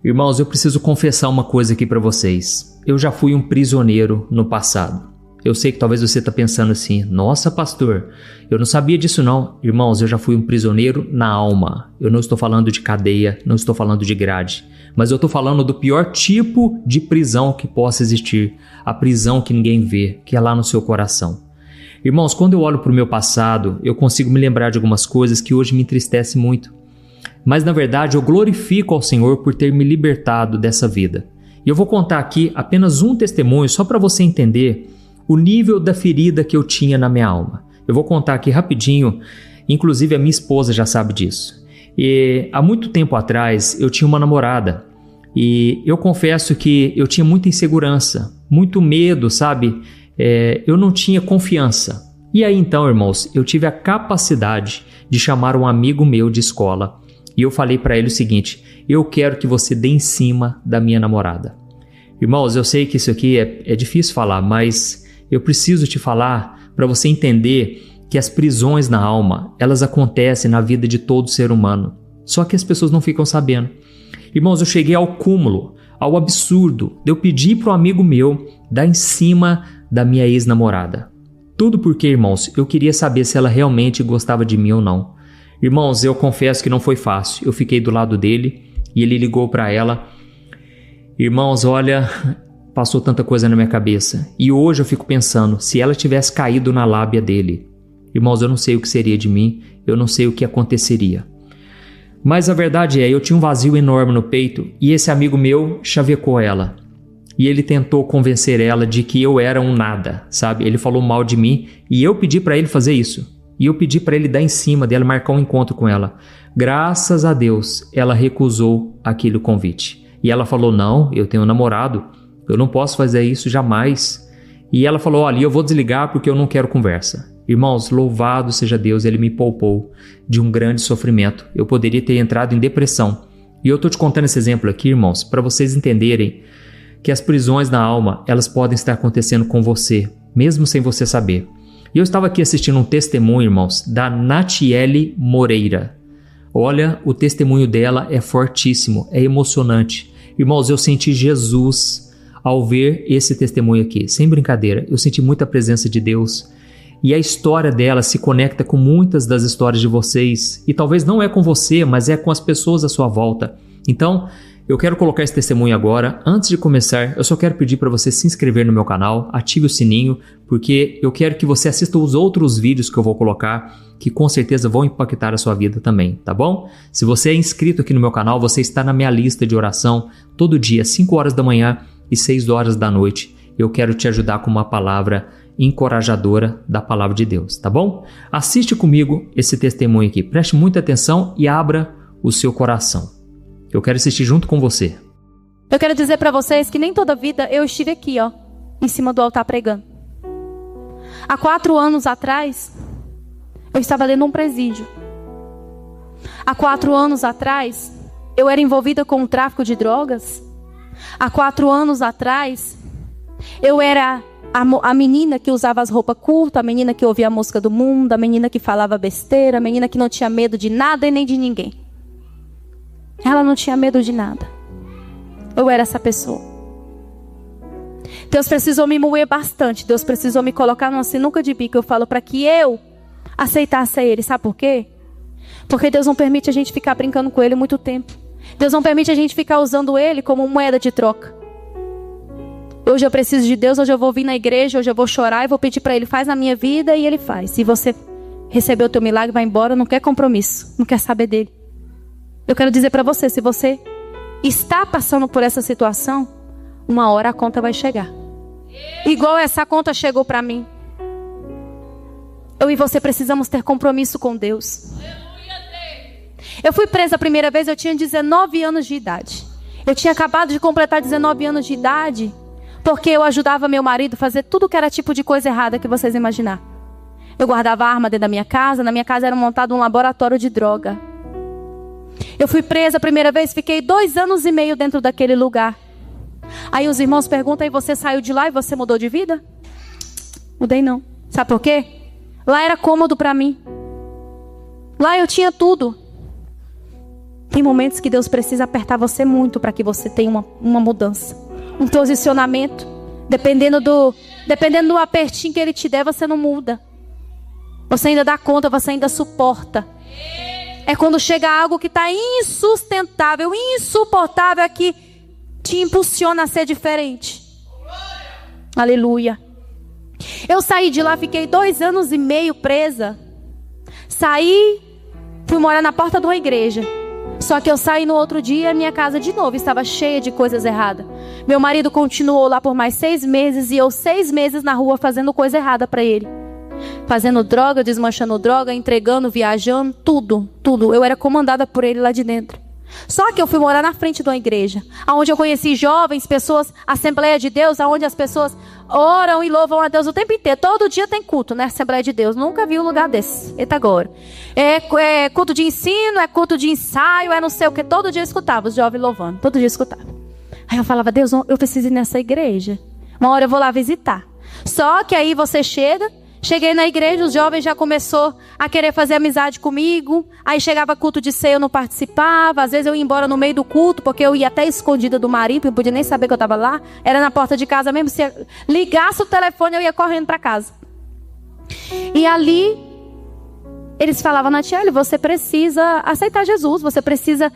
Irmãos, eu preciso confessar uma coisa aqui para vocês. Eu já fui um prisioneiro no passado. Eu sei que talvez você está pensando assim, nossa pastor, eu não sabia disso não. Irmãos, eu já fui um prisioneiro na alma. Eu não estou falando de cadeia, não estou falando de grade, mas eu estou falando do pior tipo de prisão que possa existir. A prisão que ninguém vê, que é lá no seu coração. Irmãos, quando eu olho para o meu passado, eu consigo me lembrar de algumas coisas que hoje me entristecem muito. Mas na verdade eu glorifico ao Senhor por ter me libertado dessa vida. E eu vou contar aqui apenas um testemunho só para você entender o nível da ferida que eu tinha na minha alma. Eu vou contar aqui rapidinho, inclusive a minha esposa já sabe disso. E há muito tempo atrás eu tinha uma namorada e eu confesso que eu tinha muita insegurança, muito medo, sabe? Eu não tinha confiança. E aí então, irmãos, eu tive a capacidade de chamar um amigo meu de escola e eu falei para ele o seguinte: eu quero que você dê em cima da minha namorada. Irmãos, eu sei que isso aqui é difícil falar, mas eu preciso te falar para você entender que as prisões na alma, elas acontecem na vida de todo ser humano. Só que as pessoas não ficam sabendo. Irmãos, eu cheguei ao cúmulo, ao absurdo de eu pedir para um amigo meu dar em cima da minha ex-namorada. Tudo porque, irmãos, eu queria saber se ela realmente gostava de mim ou não. Irmãos, eu confesso que não foi fácil. Eu fiquei do lado dele e ele ligou para ela. Irmãos, olha, passou tanta coisa na minha cabeça. E hoje eu fico pensando, se ela tivesse caído na lábia dele. Irmãos, eu não sei o que seria de mim, eu não sei o que aconteceria. Mas a verdade é, eu tinha um vazio enorme no peito e esse amigo meu chavecou ela. E ele tentou convencer ela de que eu era um nada, sabe? Ele falou mal de mim e eu pedi para ele fazer isso. E eu pedi para ele dar em cima dela, marcar um encontro com ela. Graças a Deus, ela recusou aquele convite. E ela falou, não, eu tenho um namorado, eu não posso fazer isso jamais. E ela falou, olha, eu vou desligar porque eu não quero conversa. Irmãos, louvado seja Deus, ele me poupou de um grande sofrimento. Eu poderia ter entrado em depressão. E eu estou te contando esse exemplo aqui, irmãos, para vocês entenderem que as prisões na alma, elas podem estar acontecendo com você, mesmo sem você saber. E eu estava aqui assistindo um testemunho, irmãos, da Natiele Moreira. Olha, o testemunho dela é fortíssimo, é emocionante. Irmãos, eu senti Jesus ao ver esse testemunho aqui. Sem brincadeira, eu senti muita presença de Deus. E a história dela se conecta com muitas das histórias de vocês. E talvez não é com você, mas é com as pessoas à sua volta. Então, eu quero colocar esse testemunho agora. Antes de começar, eu só quero pedir para você se inscrever no meu canal, ative o sininho, porque eu quero que você assista os outros vídeos que eu vou colocar, que com certeza vão impactar a sua vida também, tá bom? Se você é inscrito aqui no meu canal, você está na minha lista de oração todo dia, 5 horas da manhã e 6 horas da noite. Eu quero te ajudar com uma palavra encorajadora da palavra de Deus, tá bom? Assiste comigo esse testemunho aqui, preste muita atenção e abra o seu coração. Eu quero assistir junto com você. Eu quero dizer para vocês que nem toda vida eu estive aqui, em cima do altar pregando. Há 4 anos atrás, eu estava dentro de um presídio. Há 4 anos atrás, eu era envolvida com o tráfico de drogas. Há 4 anos atrás, eu era a menina que usava as roupas curtas, a menina que ouvia a música do mundo, a menina que falava besteira, a menina que não tinha medo de nada e nem de ninguém. Ela não tinha medo de nada. Eu era essa pessoa. Deus precisou me moer bastante. Deus precisou me colocar numa sinuca de bico, eu falo, para que eu aceitasse Ele. Sabe por quê? Porque Deus não permite a gente ficar brincando com Ele muito tempo. Deus não permite a gente ficar usando Ele como moeda de troca. Hoje eu preciso de Deus, hoje eu vou vir na igreja, hoje eu vou chorar e vou pedir para Ele, faz na minha vida, e Ele faz. Se você recebeu o teu milagre, vai embora, não quer compromisso, não quer saber dele. Eu quero dizer para você, se você está passando por essa situação, uma hora a conta vai chegar. Igual essa conta chegou para mim. Eu e você precisamos ter compromisso com Deus. Eu fui presa a primeira vez, eu tinha 19 anos de idade. Eu tinha acabado de completar 19 anos de idade, porque eu ajudava meu marido a fazer tudo que era tipo de coisa errada que vocês imaginar. Eu guardava arma dentro da minha casa, na minha casa era montado um laboratório de droga. Eu fui presa a primeira vez, fiquei 2 anos e meio dentro daquele lugar. Aí os irmãos perguntam, e você saiu de lá e você mudou de vida? Mudei não. Sabe por quê? Lá era cômodo para mim. Lá eu tinha tudo. Tem momentos que Deus precisa apertar você muito para que você tenha uma mudança, um posicionamento. Dependendo do apertinho que Ele te der, você não muda. Você ainda dá conta, você ainda suporta. É quando chega algo que está insustentável, insuportável, é que te impulsiona a ser diferente. Aleluia. Eu saí de lá, fiquei 2 anos e meio presa. Saí, fui morar na porta de uma igreja. Só que eu saí no outro dia, minha casa de novo estava cheia de coisas erradas. Meu marido continuou lá por mais 6 meses e eu 6 meses na rua fazendo coisa errada para ele. Fazendo droga, desmanchando droga, entregando, viajando, tudo. Eu era comandada por ele lá de dentro. Só que eu fui morar na frente de uma igreja, onde eu conheci jovens, pessoas, Assembleia de Deus, onde as pessoas oram e louvam a Deus o tempo inteiro. Todo dia tem culto, né? Assembleia de Deus. Nunca vi um lugar desse. Eita agora. É culto de ensino, é culto de ensaio, é não sei o que. Todo dia eu escutava os jovens louvando. Todo dia eu escutava. Aí eu falava, Deus, eu preciso ir nessa igreja. Uma hora eu vou lá visitar. Só que aí você cheguei na igreja, os jovens já começou a querer fazer amizade comigo. Aí chegava culto de ceia, eu não participava. Às vezes eu ia embora no meio do culto, porque eu ia até escondida do marido, não podia nem saber que eu estava lá. Era na porta de casa mesmo. Se ligasse o telefone, eu ia correndo para casa. E ali, eles falavam, Natiele, você precisa aceitar Jesus. Você precisa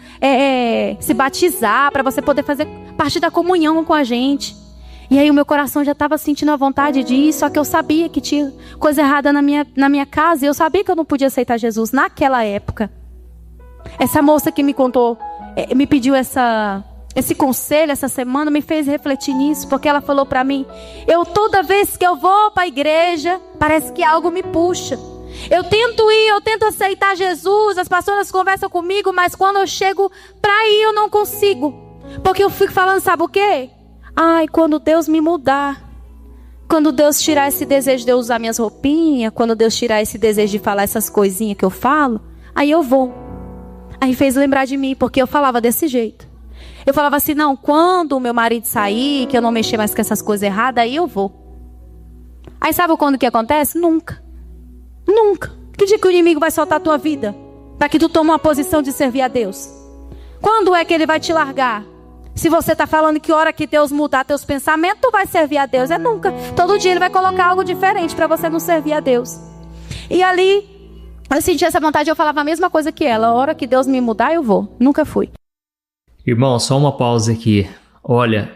se batizar para você poder fazer parte da comunhão com a gente. E aí o meu coração já estava sentindo a vontade de ir, só que eu sabia que tinha coisa errada na minha casa. E eu sabia que eu não podia aceitar Jesus naquela época. Essa moça que me contou, me pediu esse conselho essa semana, me fez refletir nisso. Porque ela falou para mim, toda vez que eu vou para a igreja, parece que algo me puxa. Eu tento ir, eu tento aceitar Jesus, as pastoras conversam comigo, mas quando eu chego para ir eu não consigo. Porque eu fico falando, sabe o quê? Ai, quando Deus me mudar, quando Deus tirar esse desejo de eu usar minhas roupinhas, quando Deus tirar esse desejo de falar essas coisinhas que eu falo, aí eu vou. Aí fez lembrar de mim, porque eu falava desse jeito. Eu falava assim, não, quando o meu marido sair, que eu não mexer mais com essas coisas erradas, aí eu vou. Aí sabe quando que acontece? Nunca. Nunca. Que dia que o inimigo vai soltar a tua vida? Para que tu tome uma posição de servir a Deus? Quando é que ele vai te largar? Se você está falando que hora que Deus mudar teus pensamentos, tu vai servir a Deus. É nunca. Todo dia Ele vai colocar algo diferente para você não servir a Deus. E ali, eu senti essa vontade, eu falava a mesma coisa que ela. A hora que Deus me mudar, eu vou. Nunca fui. Irmão, só uma pausa aqui. Olha,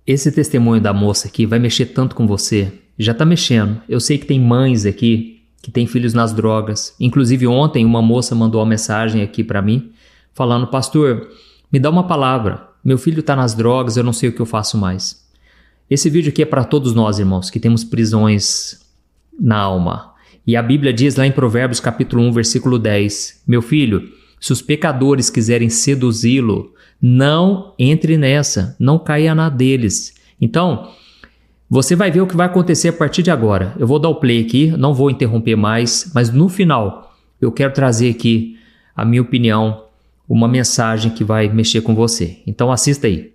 esse testemunho da moça aqui vai mexer tanto com você. Já está mexendo. Eu sei que tem mães aqui que têm filhos nas drogas. Inclusive ontem uma moça mandou uma mensagem aqui para mim, falando, pastor, me dá uma palavra. Meu filho está nas drogas, eu não sei o que eu faço mais. Esse vídeo aqui é para todos nós, irmãos, que temos prisões na alma. E a Bíblia diz lá em Provérbios capítulo 1, versículo 10. Meu filho, se os pecadores quiserem seduzi-lo, não entre nessa, não caia na deles. Então, você vai ver o que vai acontecer a partir de agora. Eu vou dar o play aqui, não vou interromper mais, mas no final eu quero trazer aqui a minha opinião, uma mensagem que vai mexer com você. Então assista aí.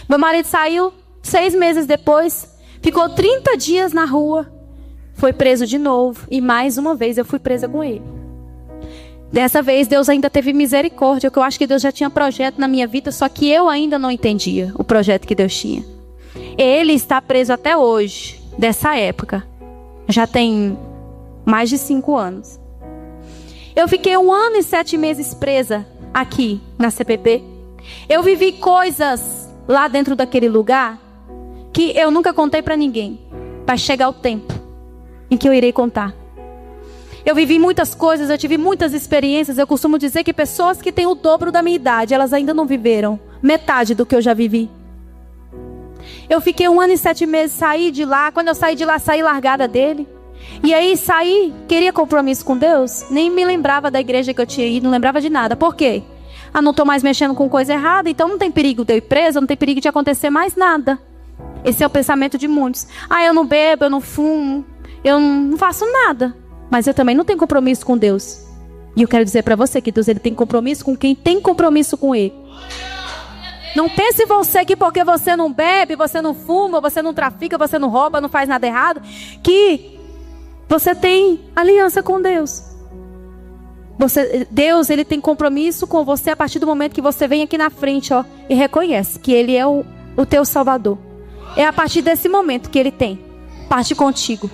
Meu marido saiu 6 meses depois, ficou 30 dias na rua, foi preso de novo e mais uma vez eu fui presa com ele. Dessa vez Deus ainda teve misericórdia, porque eu acho que Deus já tinha projeto na minha vida, só que eu ainda não entendia o projeto que Deus tinha. Ele está preso até hoje, dessa época. Já tem mais de 5 anos. Eu fiquei 1 ano e 7 meses presa aqui na CPP. Eu vivi coisas lá dentro daquele lugar que eu nunca contei para ninguém. Vai chegar o tempo em que eu irei contar. Eu vivi muitas coisas, eu tive muitas experiências. Eu costumo dizer que pessoas que têm o dobro da minha idade, elas ainda não viveram metade do que eu já vivi. Eu fiquei 1 ano e 7 meses, saí de lá. Quando eu saí de lá, saí largada dele. E aí saí, queria compromisso com Deus, nem me lembrava da igreja que eu tinha ido, não lembrava de nada. Por quê? Não estou mais mexendo com coisa errada, então não tem perigo de eu ir presa, não tem perigo de acontecer mais nada. Esse é o pensamento de muitos. Eu não bebo, eu não fumo, eu não faço nada. Mas eu também não tenho compromisso com Deus. E eu quero dizer para você que Deus ele tem compromisso com quem tem compromisso com Ele. Não pense você que porque você não bebe, você não fuma, você não trafica, você não rouba, não faz nada errado, que você tem aliança com Deus. Deus, ele tem compromisso com você a partir do momento que você vem aqui na frente, ó, e reconhece que ele é o teu Salvador. É a partir desse momento que ele tem parte contigo.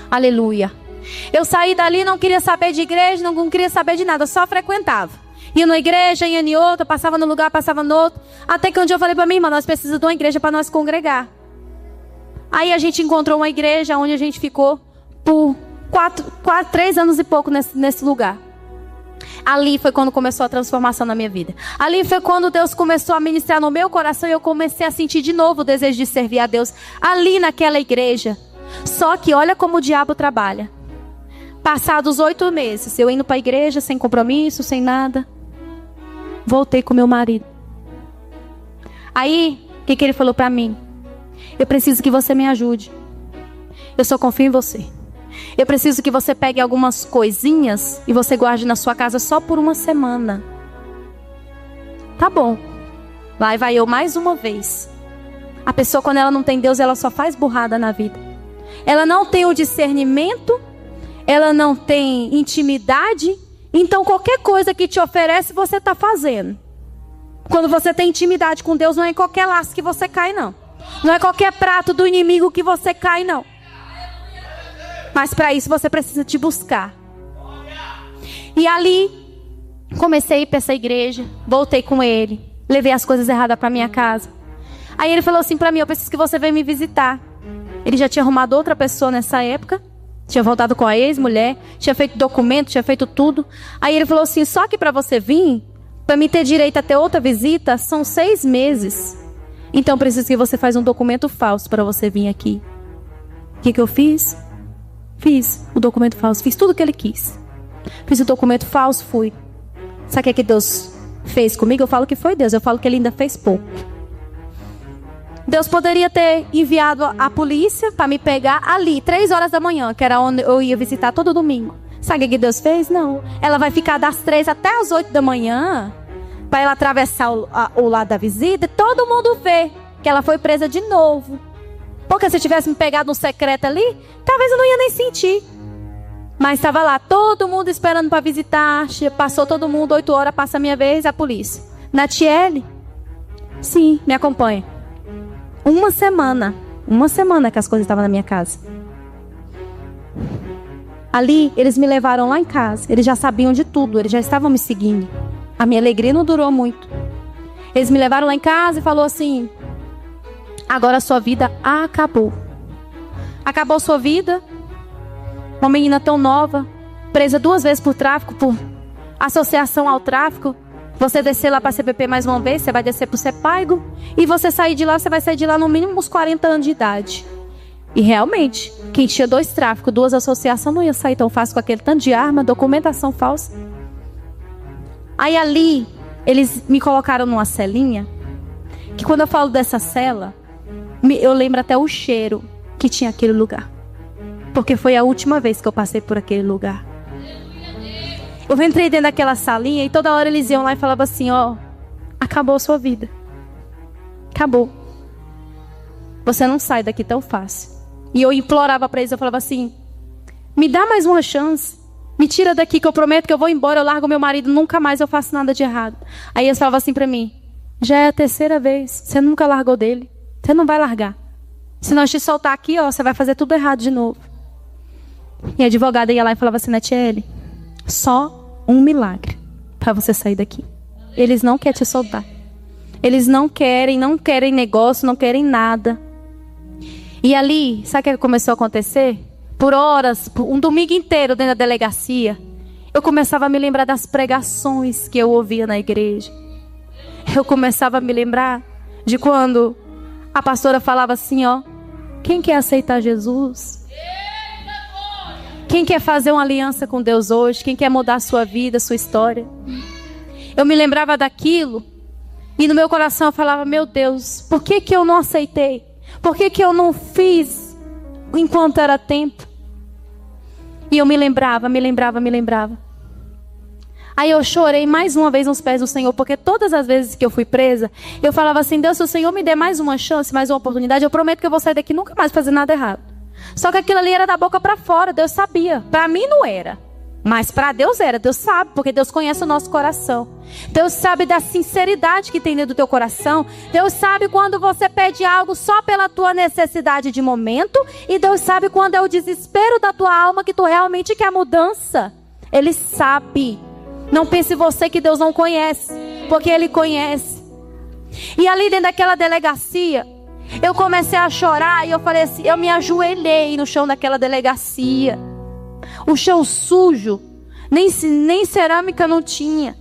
Aleluia. Eu saí dali, não queria saber de igreja, não queria saber de nada, só frequentava. Ia numa igreja, ia em outra, passava num lugar, passava no outro. Até que um dia eu falei para minha irmã, nós precisamos de uma igreja para nós congregar. Aí a gente encontrou uma igreja onde a gente ficou por 3 anos e pouco nesse lugar. Ali foi quando começou a transformação na minha vida. Ali foi quando Deus começou a ministrar no meu coração e eu comecei a sentir de novo o desejo de servir a Deus. Ali naquela igreja. Só que olha como o diabo trabalha. Passados 8 meses, eu indo para a igreja sem compromisso, sem nada. Voltei com meu marido. Aí, o que ele falou para mim? Eu preciso que você me ajude. Eu só confio em você. Eu preciso que você pegue algumas coisinhas e você guarde na sua casa só por uma semana. Tá bom. Lá vai eu mais uma vez. A pessoa, quando ela não tem Deus, ela só faz burrada na vida. Ela não tem o discernimento, ela não tem intimidade. Então qualquer coisa que te oferece, você está fazendo. Quando você tem intimidade com Deus, não é em qualquer laço que você cai, não. Não é qualquer prato do inimigo que você cai, não. Mas para isso você precisa te buscar. E ali, comecei a ir para essa igreja. Voltei com ele. Levei as coisas erradas para minha casa. Aí ele falou assim para mim, eu preciso que você venha me visitar. Ele já tinha arrumado outra pessoa nessa época. Tinha voltado com a ex-mulher. Tinha feito documento, tinha feito tudo. Aí ele falou assim, só que para você vir, para mim ter direito a ter outra visita, são 6 meses. Então eu preciso que você faça um documento falso para você vir aqui. O que eu fiz? Fiz o documento falso, fiz tudo o que ele quis. Fiz o documento falso, fui. Sabe o que Deus fez comigo? Eu falo que foi Deus, eu falo que ele ainda fez pouco. Deus poderia ter enviado a polícia para me pegar ali, 3 horas da manhã, que era onde eu ia visitar todo domingo. Sabe o que Deus fez? Não. Ela vai ficar das 3 até as 8 da manhã, para ela atravessar o lado da visita, e todo mundo vê que ela foi presa de novo. Porque se tivesse me pegado um secreto ali, talvez eu não ia nem sentir. Mas estava lá, todo mundo esperando para visitar. Passou todo mundo, 8 horas, passa a minha vez, a polícia. Natiele? Sim, me acompanha. Uma semana que as coisas estavam na minha casa. Ali, eles me levaram lá em casa. Eles já sabiam de tudo, eles já estavam me seguindo. A minha alegria não durou muito. Eles me levaram lá em casa e falou assim, agora a sua vida acabou. Acabou sua vida. Uma menina tão nova, presa 2 vezes por tráfico, por associação ao tráfico. Você descer lá para a CPP mais uma vez, você vai descer para o CEPAIGO. E você sair de lá, você vai sair de lá no mínimo uns 40 anos de idade. E realmente, quem tinha 2 tráficos, 2 associações, não ia sair tão fácil com aquele tanto de arma, documentação falsa. Aí ali, eles me colocaram numa celinha, que quando eu falo dessa cela, eu lembro até o cheiro que tinha aquele lugar. Porque foi a última vez que eu passei por aquele lugar. Eu entrei dentro daquela salinha e toda hora eles iam lá e falavam assim, ó, acabou a sua vida. Acabou. Você não sai daqui tão fácil. E eu implorava para eles, eu falava assim, me dá mais uma chance. Me tira daqui que eu prometo que eu vou embora, eu largo meu marido, nunca mais eu faço nada de errado. Aí eles falavam assim para mim, já é a 3ª vez, você nunca largou dele. Você não vai largar. Se nós te soltar aqui, ó, você vai fazer tudo errado de novo. E a advogada ia lá e falava assim, Natiele, só um milagre para você sair daqui. Eles não querem te soltar. Eles não querem negócio, não querem nada. E ali, sabe o que começou a acontecer? Por horas, um domingo inteiro dentro da delegacia, eu começava a me lembrar das pregações que eu ouvia na igreja. Eu começava a me lembrar de quando a pastora falava assim, ó, quem quer aceitar Jesus? Quem quer fazer uma aliança com Deus hoje? Quem quer mudar a sua vida, a sua história? Eu me lembrava daquilo e no meu coração eu falava, meu Deus, por que eu não aceitei? Por que eu não fiz enquanto era tempo? E eu me lembrava. Aí eu chorei mais uma vez nos pés do Senhor, porque todas as vezes que eu fui presa, eu falava assim, Deus, se o Senhor me der mais uma chance, mais uma oportunidade, eu prometo que eu vou sair daqui nunca mais fazer nada errado. Só que aquilo ali era da boca para fora, Deus sabia. Para mim não era, Mas para Deus era. Deus sabe, porque Deus conhece o nosso coração. Deus sabe da sinceridade que tem dentro do teu coração. Deus sabe quando você pede algo só pela tua necessidade de momento. E Deus sabe quando é o desespero da tua alma que tu realmente quer mudança. Ele sabe. Não pense você que Deus não conhece, porque Ele conhece. E ali dentro daquela delegacia, eu comecei a chorar e eu falei assim, eu me ajoelhei no chão daquela delegacia. O chão sujo, nem cerâmica não tinha.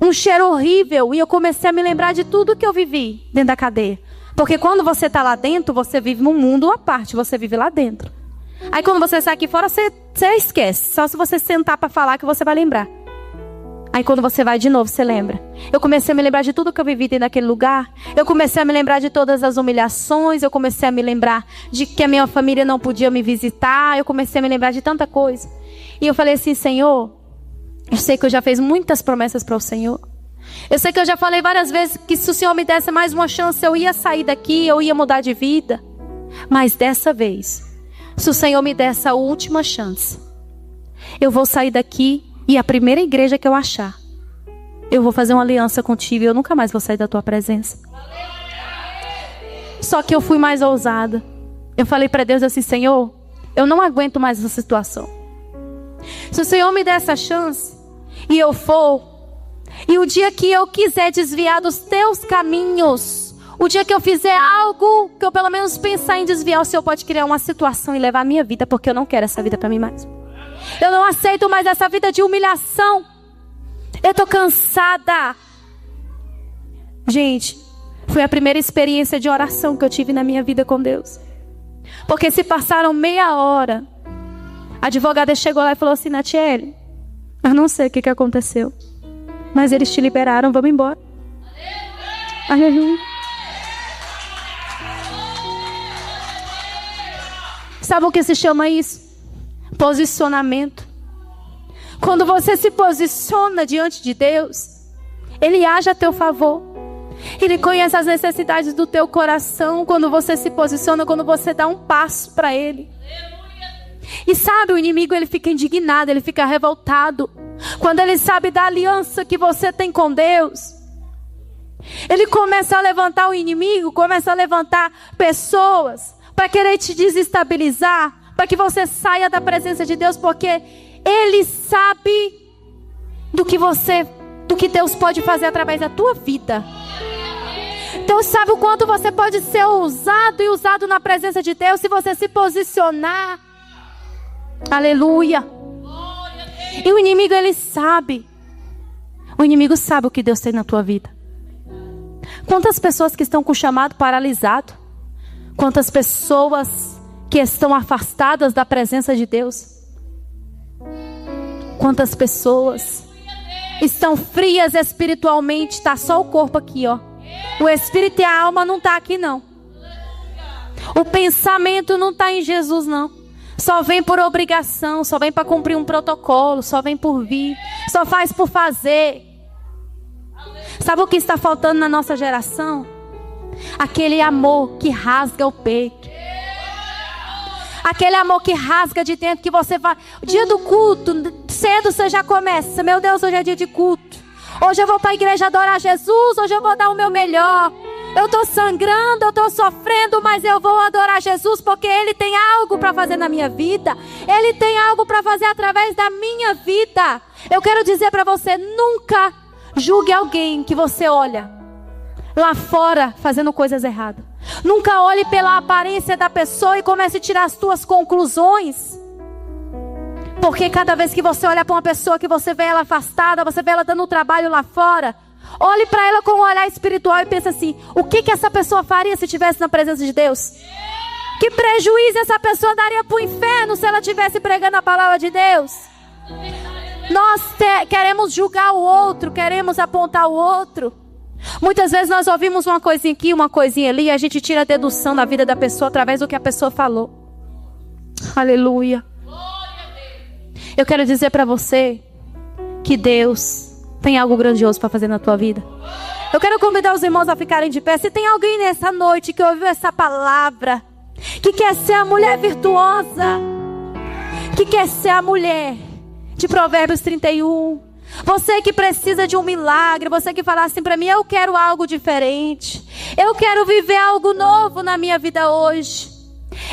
Um cheiro horrível. E eu comecei a me lembrar de tudo que eu vivi dentro da cadeia. Porque quando você está lá dentro, você vive num mundo à parte, você vive lá dentro. Aí quando você sai aqui fora, você esquece. Só se você sentar para falar que você vai lembrar. Aí quando você vai de novo, você lembra. Eu comecei a me lembrar de tudo que eu vivi dentro daquele lugar. Eu comecei a me lembrar de todas as humilhações. Eu comecei a me lembrar de que a minha família não podia me visitar. Eu comecei a me lembrar de tanta coisa. E eu falei assim, Senhor, eu sei que eu já fiz muitas promessas para o Senhor. Eu sei que eu já falei várias vezes que se o Senhor me desse mais uma chance, eu ia sair daqui, eu ia mudar de vida. Mas dessa vez, se o Senhor me der essa última chance, eu vou sair daqui e a primeira igreja que eu achar, eu vou fazer uma aliança contigo e eu nunca mais vou sair da tua presença. Só que eu fui mais ousada. Eu falei para Deus assim, Senhor, eu não aguento mais essa situação. Se o Senhor me der essa chance e eu for, e o dia que eu quiser desviar dos teus caminhos, o dia que eu fizer algo que eu pelo menos pensar em desviar, o Senhor pode criar uma situação e levar a minha vida, porque eu não quero essa vida para mim mais. Eu não aceito mais essa vida de humilhação. Eu estou cansada. Gente, foi a primeira experiência de oração que eu tive na minha vida com Deus. Porque se passaram meia hora, a advogada chegou lá e falou assim, Natiele, eu não sei o que aconteceu, mas eles te liberaram, vamos embora. Aleluia. Sabe o que se chama isso? Posicionamento. Quando você se posiciona diante de Deus, Ele age a teu favor. Ele conhece as necessidades do teu coração. Quando você se posiciona, quando você dá um passo para Ele. E sabe, o inimigo, ele fica indignado, ele fica revoltado. Quando ele sabe da aliança que você tem com Deus, ele começa a levantar o inimigo, começa a levantar pessoas para querer te desestabilizar, para que você saia da presença de Deus, porque Ele sabe do que Deus pode fazer através da tua vida. Deus sabe o quanto você pode ser ousado e usado na presença de Deus se você se posicionar. Aleluia. E o inimigo, ele sabe. O inimigo sabe o que Deus tem na tua vida. Quantas pessoas que estão com o chamado paralisado? Quantas pessoas que estão afastadas da presença de Deus? Quantas pessoas estão frias espiritualmente? Está só o corpo aqui, ó. O espírito e a alma não está aqui, não. O pensamento não está em Jesus, não. Só vem por obrigação, só vem para cumprir um protocolo, só vem por vir, só faz por fazer. Sabe o que está faltando na nossa geração? Aquele amor que rasga o peito. Aquele amor que rasga de dentro, que você vai... Dia do culto, cedo você já começa. Meu Deus, hoje é dia de culto. Hoje eu vou para a igreja adorar Jesus, hoje eu vou dar o meu melhor. Eu estou sangrando, eu estou sofrendo, mas eu vou adorar Jesus porque Ele tem algo para fazer na minha vida. Ele tem algo para fazer através da minha vida. Eu quero dizer para você, nunca julgue alguém que você olha lá fora fazendo coisas erradas. Nunca olhe pela aparência da pessoa e comece a tirar as tuas conclusões. Porque cada vez que você olha para uma pessoa, que você vê ela afastada, você vê ela dando um trabalho lá fora, olhe para ela com um olhar espiritual e pense assim, o que essa pessoa faria se estivesse na presença de Deus? Que prejuízo essa pessoa daria para o inferno se ela estivesse pregando a palavra de Deus? Nós queremos julgar o outro, queremos apontar o outro. Muitas vezes nós ouvimos uma coisinha aqui, uma coisinha ali, e a gente tira a dedução da vida da pessoa através do que a pessoa falou. Aleluia. Eu quero dizer para você que Deus tem algo grandioso para fazer na tua vida. Eu quero convidar os irmãos a ficarem de pé. Se tem alguém nessa noite que ouviu essa palavra, que quer ser a mulher virtuosa, que quer ser a mulher de Provérbios 31. Você que precisa de um milagre, você que fala assim para mim, eu quero algo diferente. Eu quero viver algo novo na minha vida hoje.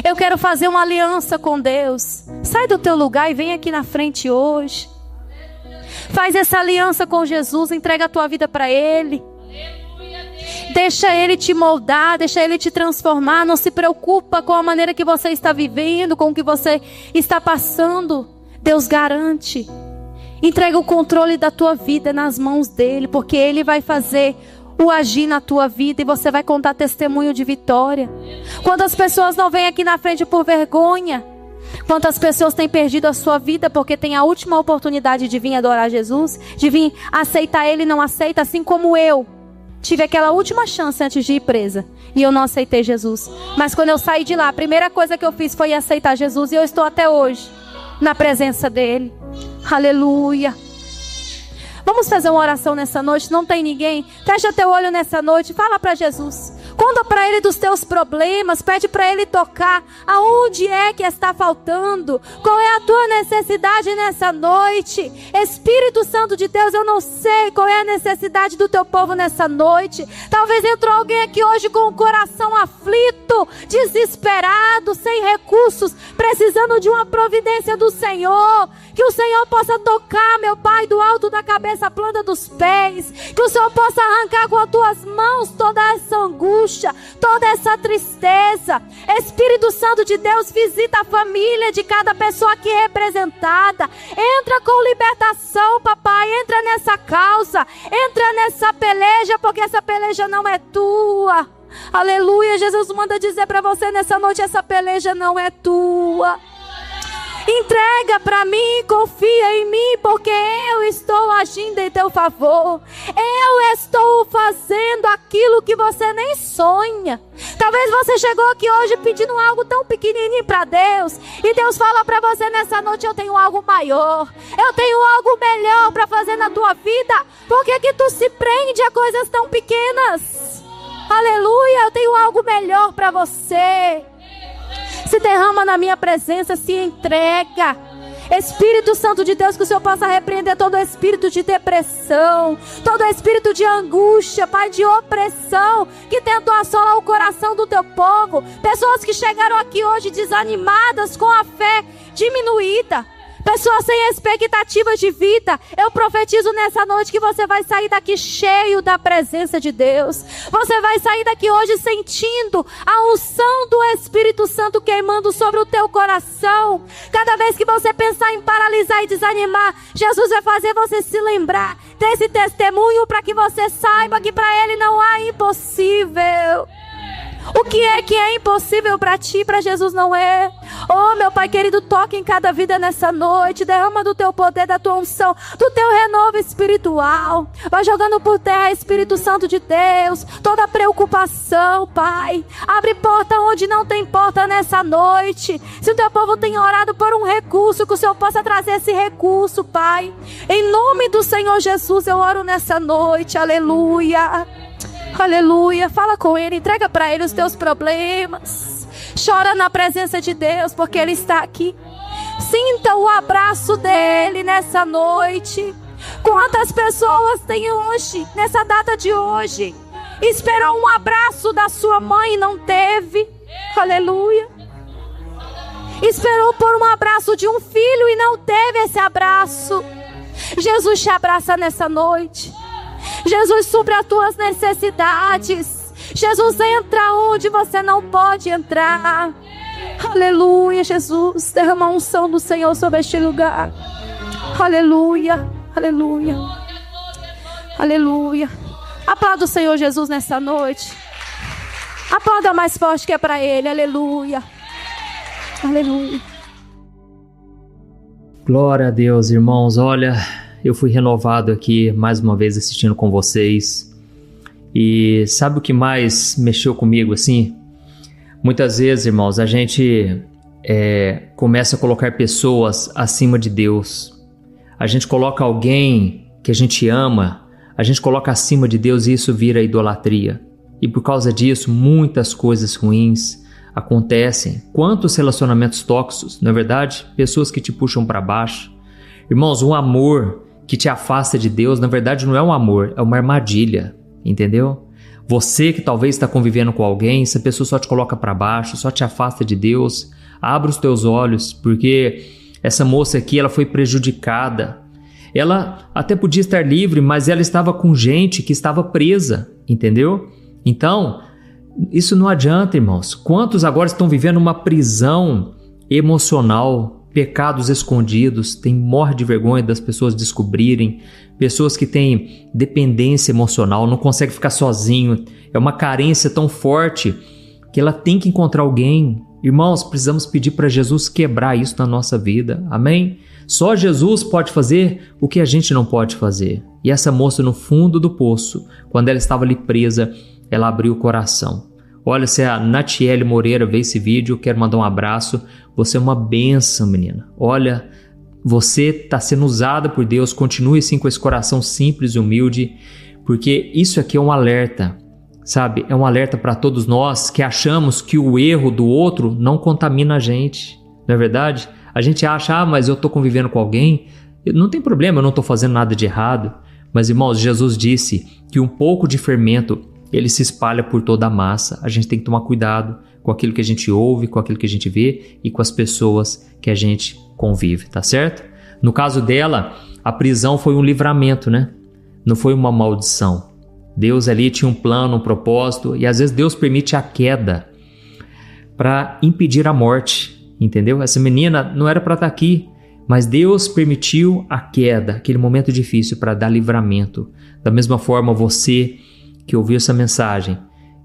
Eu quero fazer uma aliança com Deus. Sai do teu lugar e vem aqui na frente hoje. Faz essa aliança com Jesus, entrega a tua vida para Ele. Deixa Ele te moldar, deixa Ele te transformar. Não se preocupa com a maneira que você está vivendo, com o que você está passando. Deus garante. Entrega o controle da tua vida nas mãos dEle, porque Ele vai fazer o agir na tua vida e você vai contar testemunho de vitória. Quantas pessoas não vêm aqui na frente por vergonha? Quantas pessoas têm perdido a sua vida porque tem a última oportunidade de vir adorar Jesus, de vir aceitar Ele e não aceita, assim como eu tive aquela última chance antes de ir presa e eu não aceitei Jesus. Mas quando eu saí de lá, a primeira coisa que eu fiz foi aceitar Jesus e eu estou até hoje na presença dEle. Aleluia. Vamos fazer uma oração nessa noite. Não tem ninguém? Fecha teu olho nessa noite. Fala para Jesus. Conta para Ele dos teus problemas. Pede para Ele tocar. Aonde é que está faltando? Qual é a tua necessidade nessa noite? Espírito Santo de Deus, eu não sei qual é a necessidade do teu povo nessa noite. Talvez entrou alguém aqui hoje com o coração aflito, desesperado, sem recursos, precisando de uma providência do Senhor. Que o Senhor possa tocar, meu Pai, do alto da cabeça à planta dos pés. Que o Senhor possa arrancar com as tuas mãos toda essa angústia, toda essa tristeza. Espírito Santo de Deus, visita a família de cada pessoa aqui representada. Entra com libertação, papai. Entra nessa causa. Entra nessa peleja, porque essa peleja não é tua. Aleluia. Jesus manda dizer para você nessa noite, essa peleja não é tua. Entrega para mim, confia em mim, porque eu estou agindo em teu favor. Eu estou fazendo aquilo que você nem sonha. Talvez você chegou aqui hoje pedindo algo tão pequenininho para Deus, e Deus fala para você nessa noite, eu tenho algo maior, eu tenho algo melhor para fazer na tua vida. Por que que tu se prende a coisas tão pequenas? Aleluia, eu tenho algo melhor para você. Se derrama na minha presença, se entrega. Espírito Santo de Deus, que o Senhor possa repreender todo espírito de depressão, todo espírito de angústia, Pai, de opressão, que tentou assolar o coração do teu povo. Pessoas que chegaram aqui hoje desanimadas, com a fé diminuída. Pessoas sem expectativa de vida. Eu profetizo nessa noite que você vai sair daqui cheio da presença de Deus. Você vai sair daqui hoje sentindo a unção do Espírito Santo queimando sobre o teu coração. Cada vez que você pensar em paralisar e desanimar, Jesus vai fazer você se lembrar desse testemunho, para que você saiba que para Ele não há impossível. O que é impossível para ti, para Jesus não é. Oh, meu Pai querido, toque em cada vida nessa noite. Derrama do teu poder, da tua unção, do teu renovo espiritual. Vai jogando por terra, Espírito Santo de Deus, toda preocupação, Pai. Abre porta onde não tem porta nessa noite. Se o teu povo tem orado por um recurso, que o Senhor possa trazer esse recurso, Pai. Em nome do Senhor Jesus, eu oro nessa noite. Aleluia. Aleluia. Fala com Ele, entrega para Ele os teus problemas. Chora na presença de Deus, porque Ele está aqui. Sinta o abraço dEle nessa noite. Quantas pessoas tem hoje, nessa data de hoje, esperou um abraço da sua mãe e não teve? Aleluia. Esperou por um abraço de um filho e não teve esse abraço. Jesus te abraça nessa noite. Jesus supre as tuas necessidades. Jesus entra onde você não pode entrar. Aleluia, Jesus. Derrama a unção do Senhor sobre este lugar. Aleluia, aleluia, aleluia. Aplauda o Senhor Jesus nessa noite. Aplauda mais forte que é para Ele. Aleluia, aleluia. Glória a Deus, irmãos. Olha, eu fui renovado aqui mais uma vez assistindo com vocês. E sabe o que mais mexeu comigo assim? Muitas vezes, irmãos, a gente começa a colocar pessoas acima de Deus. A gente coloca alguém que a gente ama, a gente coloca acima de Deus e isso vira idolatria. E por causa disso, muitas coisas ruins acontecem. Quantos relacionamentos tóxicos, na verdade? Pessoas que te puxam para baixo. Irmãos, um amor que te afasta de Deus, na verdade não é um amor, é uma armadilha, entendeu? Você que talvez está convivendo com alguém, essa pessoa só te coloca para baixo, só te afasta de Deus. Abra os teus olhos, porque essa moça aqui, ela foi prejudicada. Ela até podia estar livre, mas ela estava com gente que estava presa, entendeu? Então, isso não adianta, irmãos. Quantos agora estão vivendo uma prisão emocional, pecados escondidos, morre de vergonha das pessoas descobrirem, pessoas que têm dependência emocional, não conseguem ficar sozinho, é uma carência tão forte que ela tem que encontrar alguém. Irmãos, precisamos pedir para Jesus quebrar isso na nossa vida, amém? Só Jesus pode fazer o que a gente não pode fazer. E essa moça no fundo do poço, quando ela estava ali presa, ela abriu o coração. Olha, se a Natiele Moreira vê esse vídeo, quero mandar um abraço. Você é uma bênção, menina. Olha, você está sendo usada por Deus. Continue assim com esse coração simples e humilde, porque isso aqui é um alerta, sabe? É um alerta para todos nós que achamos que o erro do outro não contamina a gente. Não é verdade? A gente acha, mas eu estou convivendo com alguém, não tem problema, eu não estou fazendo nada de errado. Mas, irmãos, Jesus disse que um pouco de fermento, ele se espalha por toda a massa. A gente tem que tomar cuidado com aquilo que a gente ouve, com aquilo que a gente vê e com as pessoas que a gente convive, tá certo? No caso dela, a prisão foi um livramento, né? Não foi uma maldição. Deus ali tinha um plano, um propósito, e às vezes Deus permite a queda para impedir a morte, entendeu? Essa menina não era para estar aqui, mas Deus permitiu a queda, aquele momento difícil, para dar livramento. Da mesma forma, você que ouviu essa mensagem,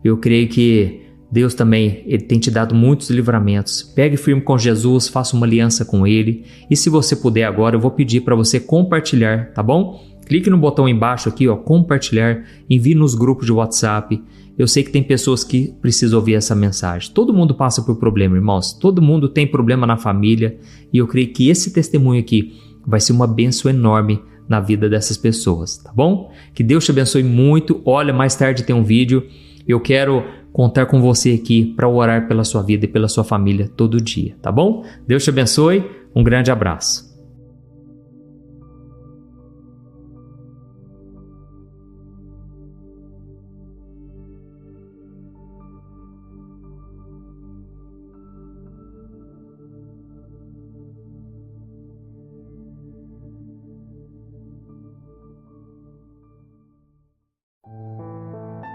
eu creio que Deus também, Ele tem te dado muitos livramentos. Pegue firme com Jesus, faça uma aliança com Ele. E se você puder agora, eu vou pedir para você compartilhar, tá bom? Clique no botão embaixo aqui, ó, compartilhar, envie nos grupos de WhatsApp. Eu sei que tem pessoas que precisam ouvir essa mensagem. Todo mundo passa por problema, irmãos. Todo mundo tem problema na família. E eu creio que esse testemunho aqui vai ser uma bênção enorme na vida dessas pessoas, tá bom? Que Deus te abençoe muito. Olha, mais tarde tem um vídeo. Eu quero contar com você aqui para orar pela sua vida e pela sua família todo dia, tá bom? Deus te abençoe. Um grande abraço.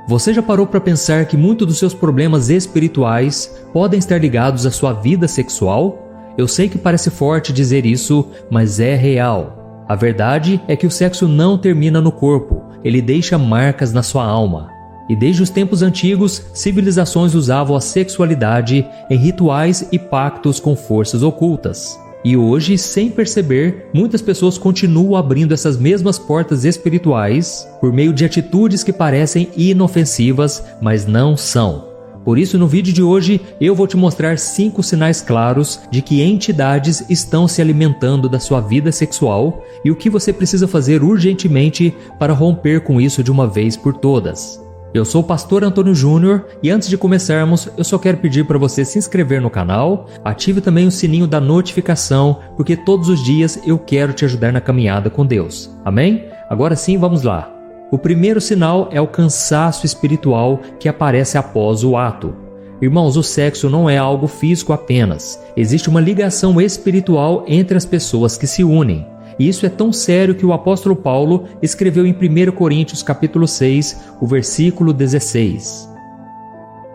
Você já parou para pensar que muitos dos seus problemas espirituais podem estar ligados à sua vida sexual? Eu sei que parece forte dizer isso, mas é real. A verdade é que o sexo não termina no corpo, ele deixa marcas na sua alma. E desde os tempos antigos, civilizações usavam a sexualidade em rituais e pactos com forças ocultas. E hoje, sem perceber, muitas pessoas continuam abrindo essas mesmas portas espirituais por meio de atitudes que parecem inofensivas, mas não são. Por isso, no vídeo de hoje, eu vou te mostrar 5 sinais claros de que entidades estão se alimentando da sua vida sexual e o que você precisa fazer urgentemente para romper com isso de uma vez por todas. Eu sou o Pastor Antônio Júnior e antes de começarmos, eu só quero pedir para você se inscrever no canal, ative também o sininho da notificação, porque todos os dias eu quero te ajudar na caminhada com Deus. Amém? Agora sim, vamos lá. O primeiro sinal é o cansaço espiritual que aparece após o ato. Irmãos, o sexo não é algo físico apenas. Existe uma ligação espiritual entre as pessoas que se unem. E isso é tão sério que o apóstolo Paulo escreveu em 1 Coríntios capítulo 6, o versículo 16.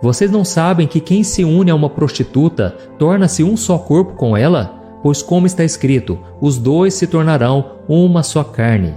Vocês não sabem que quem se une a uma prostituta torna-se um só corpo com ela? Pois como está escrito, os dois se tornarão uma só carne.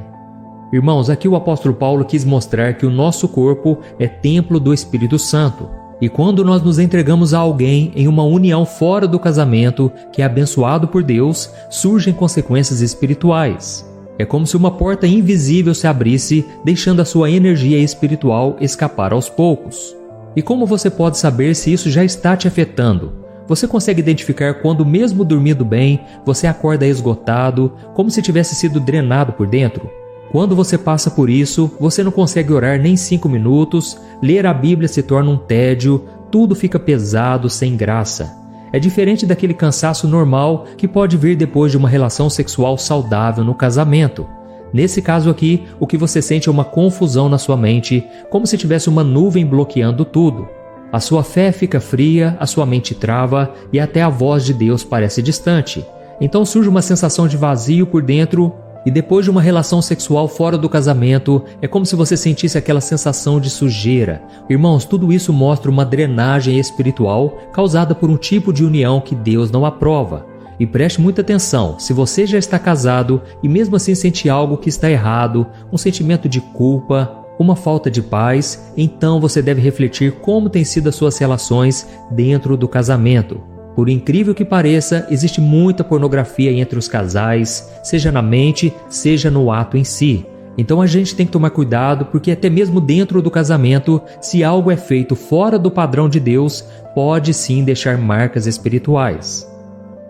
Irmãos, aqui o apóstolo Paulo quis mostrar que o nosso corpo é templo do Espírito Santo. E quando nós nos entregamos a alguém em uma união fora do casamento, que é abençoado por Deus, surgem consequências espirituais. É como se uma porta invisível se abrisse, deixando a sua energia espiritual escapar aos poucos. E como você pode saber se isso já está te afetando? Você consegue identificar quando, mesmo dormindo bem, você acorda esgotado, como se tivesse sido drenado por dentro? Quando você passa por isso, você não consegue orar nem 5 minutos, ler a Bíblia se torna um tédio, tudo fica pesado, sem graça. É diferente daquele cansaço normal que pode vir depois de uma relação sexual saudável no casamento. Nesse caso aqui, o que você sente é uma confusão na sua mente, como se tivesse uma nuvem bloqueando tudo. A sua fé fica fria, a sua mente trava e até a voz de Deus parece distante. Então surge uma sensação de vazio por dentro e depois de uma relação sexual fora do casamento, é como se você sentisse aquela sensação de sujeira. Irmãos, tudo isso mostra uma drenagem espiritual causada por um tipo de união que Deus não aprova. E preste muita atenção, se você já está casado e mesmo assim sente algo que está errado, um sentimento de culpa, uma falta de paz, então você deve refletir como têm sido as suas relações dentro do casamento. Por incrível que pareça, existe muita pornografia entre os casais, seja na mente, seja no ato em si. Então a gente tem que tomar cuidado, porque até mesmo dentro do casamento, se algo é feito fora do padrão de Deus, pode sim deixar marcas espirituais.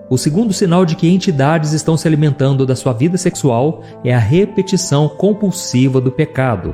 O segundo sinal de que entidades estão se alimentando da sua vida sexual é a repetição compulsiva do pecado.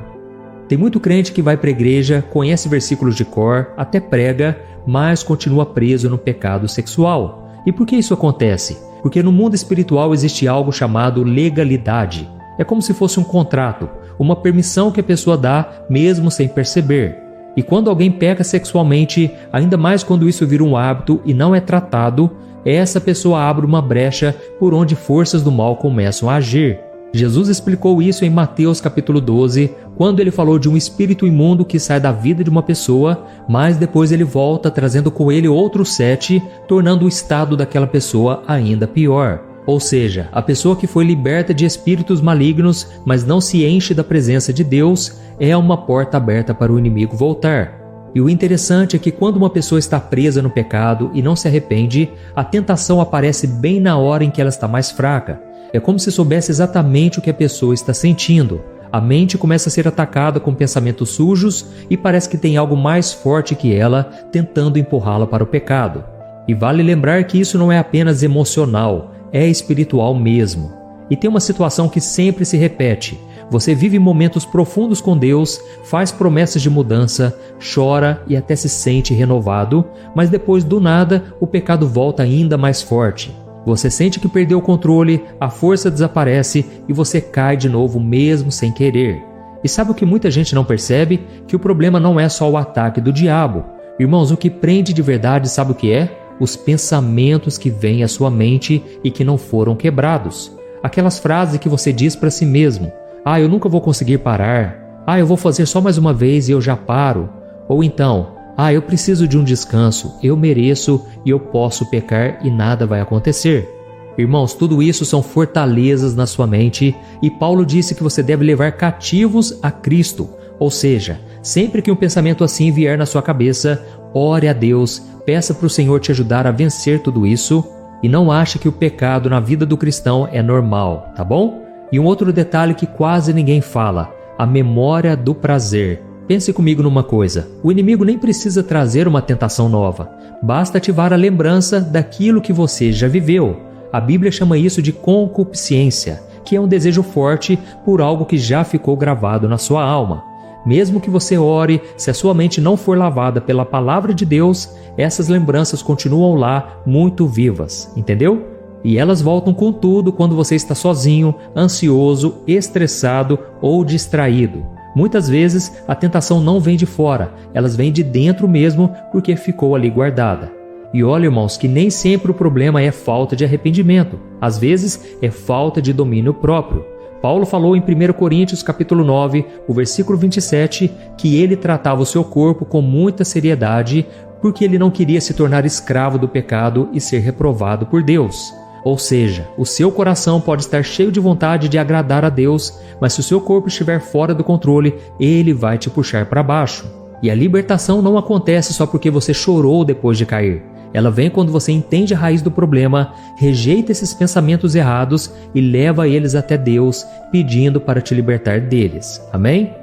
Tem muito crente que vai para a igreja, conhece versículos de cor, até prega, mas continua preso no pecado sexual. E por que isso acontece? Porque no mundo espiritual existe algo chamado legalidade. É como se fosse um contrato, uma permissão que a pessoa dá mesmo sem perceber. E quando alguém peca sexualmente, ainda mais quando isso vira um hábito e não é tratado, essa pessoa abre uma brecha por onde forças do mal começam a agir. Jesus explicou isso em Mateus capítulo 12, quando ele falou de um espírito imundo que sai da vida de uma pessoa, mas depois ele volta trazendo com ele outros 7, tornando o estado daquela pessoa ainda pior. Ou seja, a pessoa que foi liberta de espíritos malignos, mas não se enche da presença de Deus, é uma porta aberta para o inimigo voltar. E o interessante é que quando uma pessoa está presa no pecado e não se arrepende, a tentação aparece bem na hora em que ela está mais fraca. É como se soubesse exatamente o que a pessoa está sentindo. A mente começa a ser atacada com pensamentos sujos e parece que tem algo mais forte que ela tentando empurrá-la para o pecado. E vale lembrar que isso não é apenas emocional, é espiritual mesmo. E tem uma situação que sempre se repete. Você vive momentos profundos com Deus, faz promessas de mudança, chora e até se sente renovado, mas depois do nada o pecado volta ainda mais forte. Você sente que perdeu o controle, a força desaparece e você cai de novo mesmo sem querer. E sabe o que muita gente não percebe? Que o problema não é só o ataque do diabo. Irmãos, o que prende de verdade sabe o que é? Os pensamentos que vêm à sua mente e que não foram quebrados. Aquelas frases que você diz para si mesmo. Ah, eu nunca vou conseguir parar. Ah, eu vou fazer só mais uma vez e eu já paro. Ou então, ah, eu preciso de um descanso, eu mereço e eu posso pecar e nada vai acontecer. Irmãos, tudo isso são fortalezas na sua mente e Paulo disse que você deve levar cativos a Cristo. Ou seja, sempre que um pensamento assim vier na sua cabeça, ore a Deus, peça para o Senhor te ajudar a vencer tudo isso e não ache que o pecado na vida do cristão é normal, tá bom? E um outro detalhe que quase ninguém fala, a memória do prazer. Pense comigo numa coisa, o inimigo nem precisa trazer uma tentação nova, basta ativar a lembrança daquilo que você já viveu. A Bíblia chama isso de concupiscência, que é um desejo forte por algo que já ficou gravado na sua alma. Mesmo que você ore, se a sua mente não for lavada pela palavra de Deus, essas lembranças continuam lá muito vivas, entendeu? E elas voltam com tudo quando você está sozinho, ansioso, estressado ou distraído. Muitas vezes a tentação não vem de fora, elas vêm de dentro mesmo porque ficou ali guardada. E olha, irmãos, que nem sempre o problema é falta de arrependimento. Às vezes é falta de domínio próprio. Paulo falou em 1 Coríntios capítulo 9, o versículo 27, que ele tratava o seu corpo com muita seriedade porque ele não queria se tornar escravo do pecado e ser reprovado por Deus. Ou seja, o seu coração pode estar cheio de vontade de agradar a Deus, mas se o seu corpo estiver fora do controle, ele vai te puxar para baixo. E a libertação não acontece só porque você chorou depois de cair. Ela vem quando você entende a raiz do problema, rejeita esses pensamentos errados e leva eles até Deus, pedindo para te libertar deles. Amém?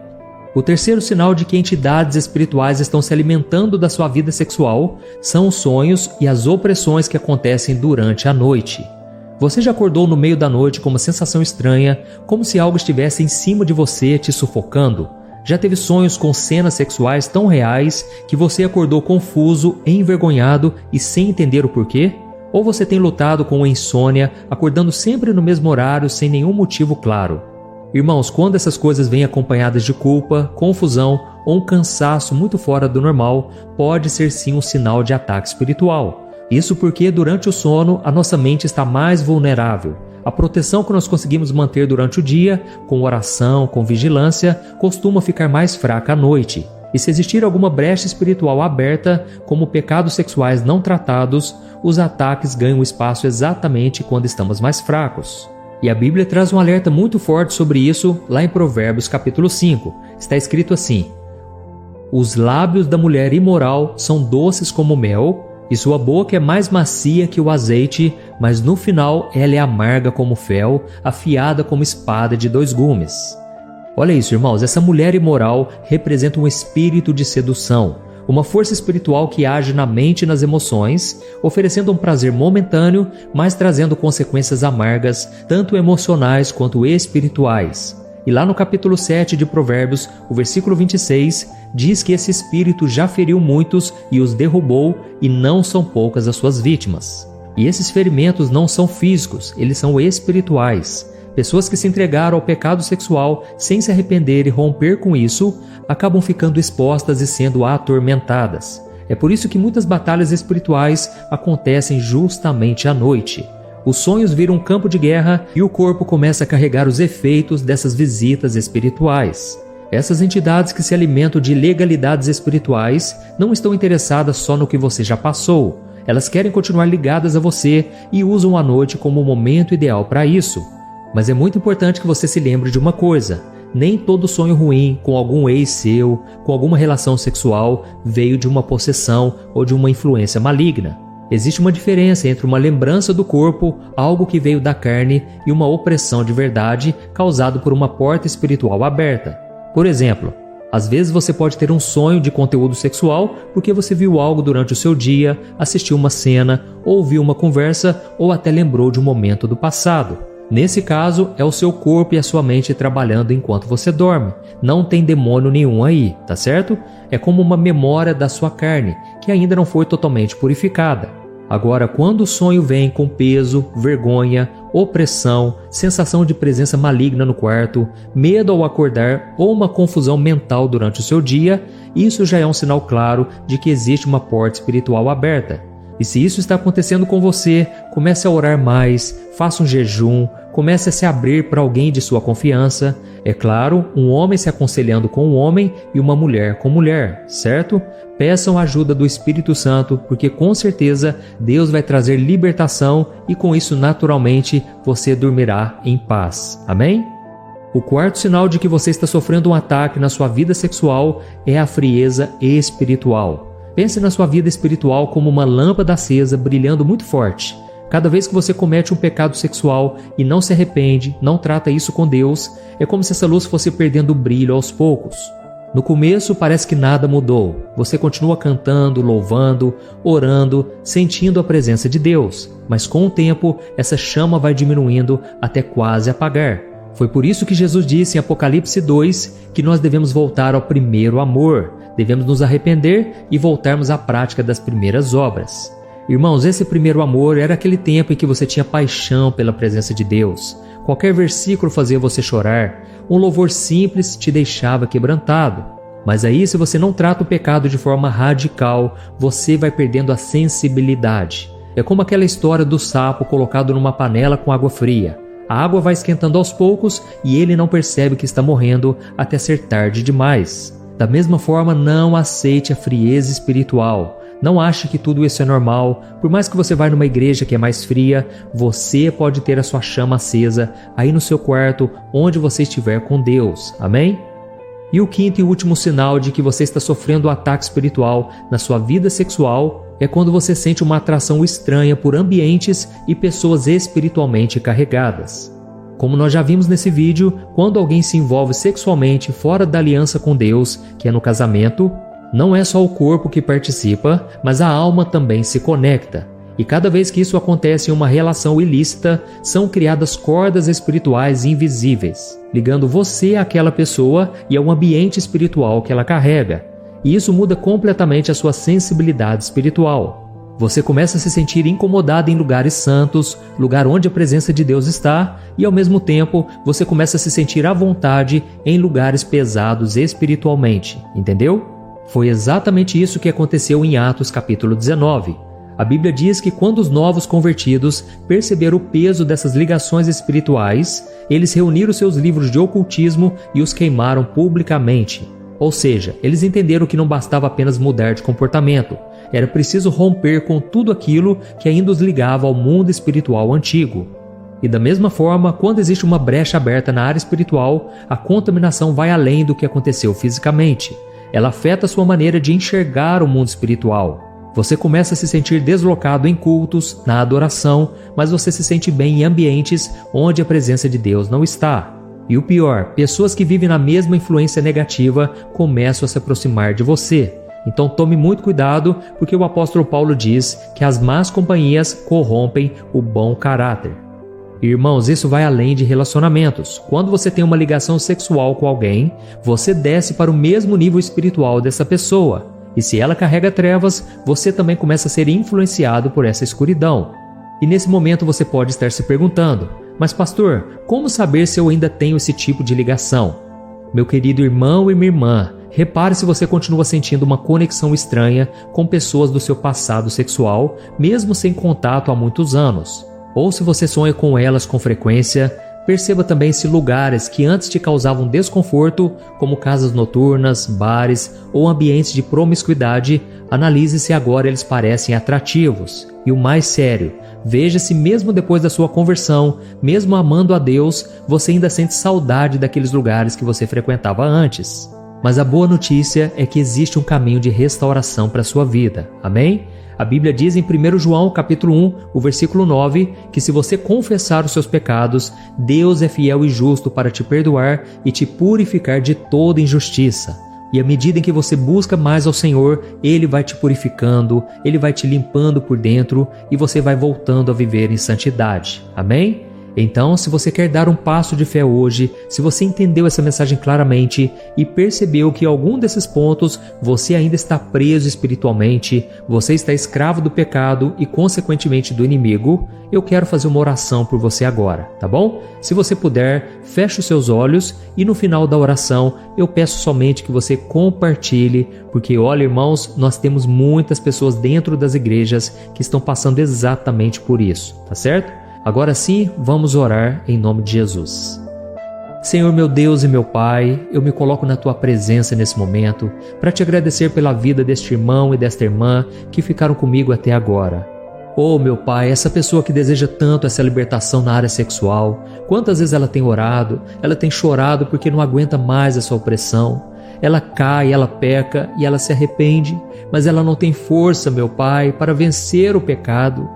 O terceiro sinal de que entidades espirituais estão se alimentando da sua vida sexual são os sonhos e as opressões que acontecem durante a noite. Você já acordou no meio da noite com uma sensação estranha, como se algo estivesse em cima de você te sufocando? Já teve sonhos com cenas sexuais tão reais que você acordou confuso, envergonhado e sem entender o porquê? Ou você tem lutado com a insônia, acordando sempre no mesmo horário sem nenhum motivo claro? Irmãos, quando essas coisas vêm acompanhadas de culpa, confusão ou um cansaço muito fora do normal, pode ser sim um sinal de ataque espiritual. Isso porque durante o sono a nossa mente está mais vulnerável. A proteção que nós conseguimos manter durante o dia, com oração, com vigilância, costuma ficar mais fraca à noite. E se existir alguma brecha espiritual aberta, como pecados sexuais não tratados, os ataques ganham espaço exatamente quando estamos mais fracos. E a Bíblia traz um alerta muito forte sobre isso lá em Provérbios capítulo 5. Está escrito assim: os lábios da mulher imoral são doces como mel, e sua boca é mais macia que o azeite, mas no final ela é amarga como fel, afiada como espada de 2 gumes. Olha isso, irmãos, essa mulher imoral representa um espírito de sedução, uma força espiritual que age na mente e nas emoções, oferecendo um prazer momentâneo, mas trazendo consequências amargas, tanto emocionais quanto espirituais. E lá no capítulo 7 de Provérbios, o versículo 26, diz que esse espírito já feriu muitos e os derrubou, e não são poucas as suas vítimas. E esses ferimentos não são físicos, eles são espirituais. Pessoas que se entregaram ao pecado sexual sem se arrepender e romper com isso, acabam ficando expostas e sendo atormentadas. É por isso que muitas batalhas espirituais acontecem justamente à noite. Os sonhos viram um campo de guerra e o corpo começa a carregar os efeitos dessas visitas espirituais. Essas entidades que se alimentam de legalidades espirituais não estão interessadas só no que você já passou. Elas querem continuar ligadas a você e usam a noite como o momento ideal para isso. Mas é muito importante que você se lembre de uma coisa: nem todo sonho ruim com algum ex seu, com alguma relação sexual, veio de uma possessão ou de uma influência maligna. Existe uma diferença entre uma lembrança do corpo, algo que veio da carne, e uma opressão de verdade causada por uma porta espiritual aberta. Por exemplo, às vezes você pode ter um sonho de conteúdo sexual porque você viu algo durante o seu dia, assistiu uma cena, ouviu uma conversa ou até lembrou de um momento do passado. Nesse caso, é o seu corpo e a sua mente trabalhando enquanto você dorme. Não tem demônio nenhum aí, tá certo? É como uma memória da sua carne, que ainda não foi totalmente purificada. Agora, quando o sonho vem com peso, vergonha, opressão, sensação de presença maligna no quarto, medo ao acordar ou uma confusão mental durante o seu dia, isso já é um sinal claro de que existe uma porta espiritual aberta. E se isso está acontecendo com você, comece a orar mais, faça um jejum, comece a se abrir para alguém de sua confiança. É claro, um homem se aconselhando com um homem e uma mulher com mulher, certo? Peçam a ajuda do Espírito Santo, porque com certeza Deus vai trazer libertação e com isso naturalmente você dormirá em paz. Amém? O quarto sinal de que você está sofrendo um ataque na sua vida sexual é a frieza espiritual. Pense na sua vida espiritual como uma lâmpada acesa brilhando muito forte. Cada vez que você comete um pecado sexual e não se arrepende, não trata isso com Deus, é como se essa luz fosse perdendo o brilho aos poucos. No começo parece que nada mudou. Você continua cantando, louvando, orando, sentindo a presença de Deus. Mas com o tempo, essa chama vai diminuindo até quase apagar. Foi por isso que Jesus disse em Apocalipse 2 que nós devemos voltar ao primeiro amor. Devemos nos arrepender e voltarmos à prática das primeiras obras. Irmãos, esse primeiro amor era aquele tempo em que você tinha paixão pela presença de Deus. Qualquer versículo fazia você chorar. Um louvor simples te deixava quebrantado. Mas aí, se você não trata o pecado de forma radical, você vai perdendo a sensibilidade. É como aquela história do sapo colocado numa panela com água fria. A água vai esquentando aos poucos e ele não percebe que está morrendo até ser tarde demais. Da mesma forma, não aceite a frieza espiritual. Não ache que tudo isso é normal. Por mais que você vá numa igreja que é mais fria, você pode ter a sua chama acesa aí no seu quarto, onde você estiver com Deus. Amém? E o quinto e último sinal de que você está sofrendo um ataque espiritual na sua vida sexual é quando você sente uma atração estranha por ambientes e pessoas espiritualmente carregadas. Como nós já vimos nesse vídeo, quando alguém se envolve sexualmente fora da aliança com Deus, que é no casamento, não é só o corpo que participa, mas a alma também se conecta. E cada vez que isso acontece em uma relação ilícita, são criadas cordas espirituais invisíveis. ligando você àquela pessoa e ao ambiente espiritual que ela carrega. E isso muda completamente a sua sensibilidade espiritual. Você começa a se sentir incomodado em lugares santos, lugar onde a presença de Deus está, e ao mesmo tempo você começa a se sentir à vontade em lugares pesados espiritualmente, entendeu? Foi exatamente isso que aconteceu em Atos capítulo 19. A Bíblia diz que quando os novos convertidos perceberam o peso dessas ligações espirituais, eles reuniram seus livros de ocultismo e os queimaram publicamente. Ou seja, eles entenderam que não bastava apenas mudar de comportamento, era preciso romper com tudo aquilo que ainda os ligava ao mundo espiritual antigo. E da mesma forma, quando existe uma brecha aberta na área espiritual, a contaminação vai além do que aconteceu fisicamente. Ela afeta a sua maneira de enxergar o mundo espiritual. Você começa a se sentir deslocado em cultos, na adoração, mas você se sente bem em ambientes onde a presença de Deus não está. E o pior, pessoas que vivem na mesma influência negativa começam a se aproximar de você. Então tome muito cuidado, porque o apóstolo Paulo diz que as más companhias corrompem o bom caráter. Irmãos, isso vai além de relacionamentos. Quando você tem uma ligação sexual com alguém, você desce para o mesmo nível espiritual dessa pessoa. E se ela carrega trevas, você também começa a ser influenciado por essa escuridão. E nesse momento você pode estar se perguntando: mas pastor, como saber se eu ainda tenho esse tipo de ligação? Meu querido irmão e minha irmã, repare se você continua sentindo uma conexão estranha com pessoas do seu passado sexual, mesmo sem contato há muitos anos. Ou se você sonha com elas com frequência. Perceba também se lugares que antes te causavam desconforto, como casas noturnas, bares ou ambientes de promiscuidade, analise se agora eles parecem atrativos. E o mais sério, veja se mesmo depois da sua conversão, mesmo amando a Deus, você ainda sente saudade daqueles lugares que você frequentava antes. Mas a boa notícia é que existe um caminho de restauração para a sua vida. Amém? A Bíblia diz em 1 João capítulo 1, o versículo 9, que se você confessar os seus pecados, Deus é fiel e justo para te perdoar e te purificar de toda injustiça. E à medida em que você busca mais ao Senhor, Ele vai te purificando, Ele vai te limpando por dentro e você vai voltando a viver em santidade. Amém? Então, se você quer dar um passo de fé hoje, se você entendeu essa mensagem claramente e percebeu que em algum desses pontos você ainda está preso espiritualmente, você está escravo do pecado e consequentemente do inimigo, eu quero fazer uma oração por você agora, tá bom? Se você puder, feche os seus olhos e no final da oração eu peço somente que você compartilhe, porque olha, irmãos, nós temos muitas pessoas dentro das igrejas que estão passando exatamente por isso, tá certo? Agora sim, vamos orar em nome de Jesus. Senhor meu Deus e meu Pai, eu me coloco na Tua presença nesse momento para te agradecer pela vida deste irmão e desta irmã que ficaram comigo até agora. Oh meu Pai, essa pessoa que deseja tanto essa libertação na área sexual, quantas vezes ela tem orado, ela tem chorado porque não aguenta mais essa opressão. Ela cai, ela peca e ela se arrepende, mas ela não tem força, meu Pai, para vencer o pecado.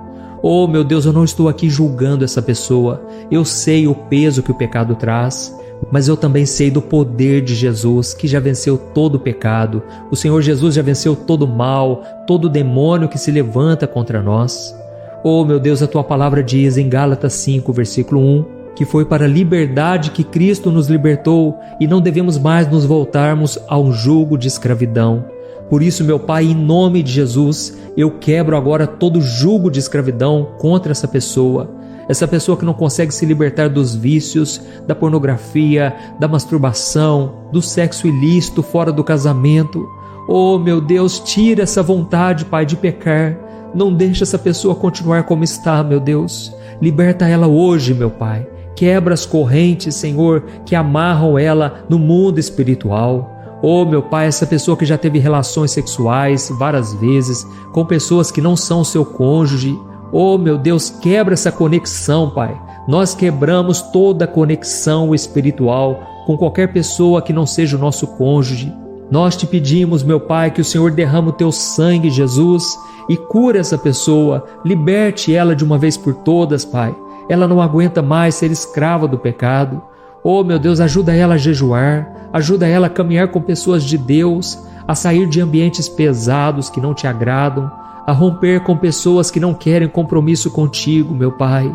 Oh, meu Deus, eu não estou aqui julgando essa pessoa. Eu sei o peso que o pecado traz, mas eu também sei do poder de Jesus, que já venceu todo o pecado. O Senhor Jesus já venceu todo o mal, todo o demônio que se levanta contra nós. Oh, meu Deus, a Tua palavra diz em Gálatas 5, versículo 1, que foi para a liberdade que Cristo nos libertou e não devemos mais nos voltarmos ao jugo de escravidão. Por isso, meu Pai, em nome de Jesus, eu quebro agora todo jugo de escravidão contra essa pessoa que não consegue se libertar dos vícios, da pornografia, da masturbação, do sexo ilícito fora do casamento. Oh, meu Deus, tira essa vontade, Pai, de pecar. Não deixa essa pessoa continuar como está, meu Deus. Liberta ela hoje, meu Pai. Quebra as correntes, Senhor, que amarram ela no mundo espiritual. Oh, meu Pai, essa pessoa que já teve relações sexuais várias vezes com pessoas que não são seu cônjuge. Oh, meu Deus, quebra essa conexão, Pai. Nós quebramos toda a conexão espiritual com qualquer pessoa que não seja o nosso cônjuge. Nós te pedimos, meu Pai, que o Senhor derrame o Teu sangue, Jesus, e cure essa pessoa. Liberte ela de uma vez por todas, Pai. Ela não aguenta mais ser escrava do pecado. Oh, meu Deus, ajuda ela a jejuar, ajuda ela a caminhar com pessoas de Deus, a sair de ambientes pesados que não te agradam, a romper com pessoas que não querem compromisso contigo, meu Pai.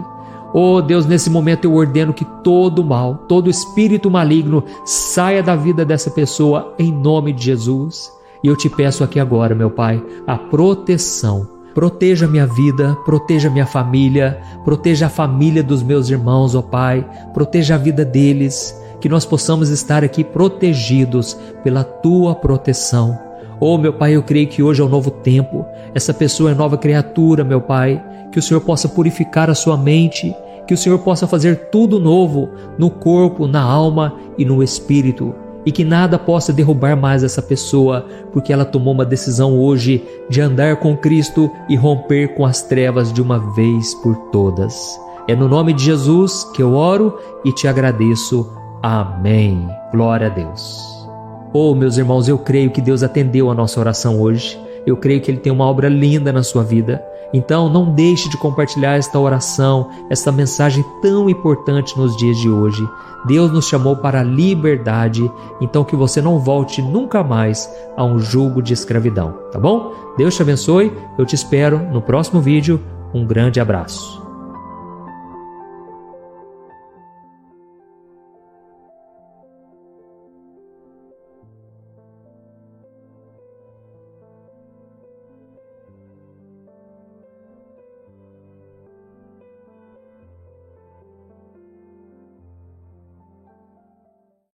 Oh Deus, nesse momento eu ordeno que todo mal, todo espírito maligno saia da vida dessa pessoa em nome de Jesus. E eu te peço aqui agora, meu Pai, a proteção. Proteja minha vida, proteja minha família, proteja a família dos meus irmãos, ó Pai, proteja a vida deles, que nós possamos estar aqui protegidos pela Tua proteção. Oh, meu Pai, eu creio que hoje é um novo tempo, essa pessoa é nova criatura, meu Pai, que o Senhor possa purificar a sua mente, que o Senhor possa fazer tudo novo no corpo, na alma e no espírito, e que nada possa derrubar mais essa pessoa, porque ela tomou uma decisão hoje de andar com Cristo e romper com as trevas de uma vez por todas. É no nome de Jesus que eu oro e te agradeço. Amém. Glória a Deus. Oh, meus irmãos, eu creio que Deus atendeu a nossa oração hoje. Eu creio que Ele tem uma obra linda na sua vida. Então, não deixe de compartilhar esta oração, esta mensagem tão importante nos dias de hoje. Deus nos chamou para a liberdade, então que você não volte nunca mais a um jugo de escravidão, tá bom? Deus te abençoe, eu te espero no próximo vídeo. Um grande abraço.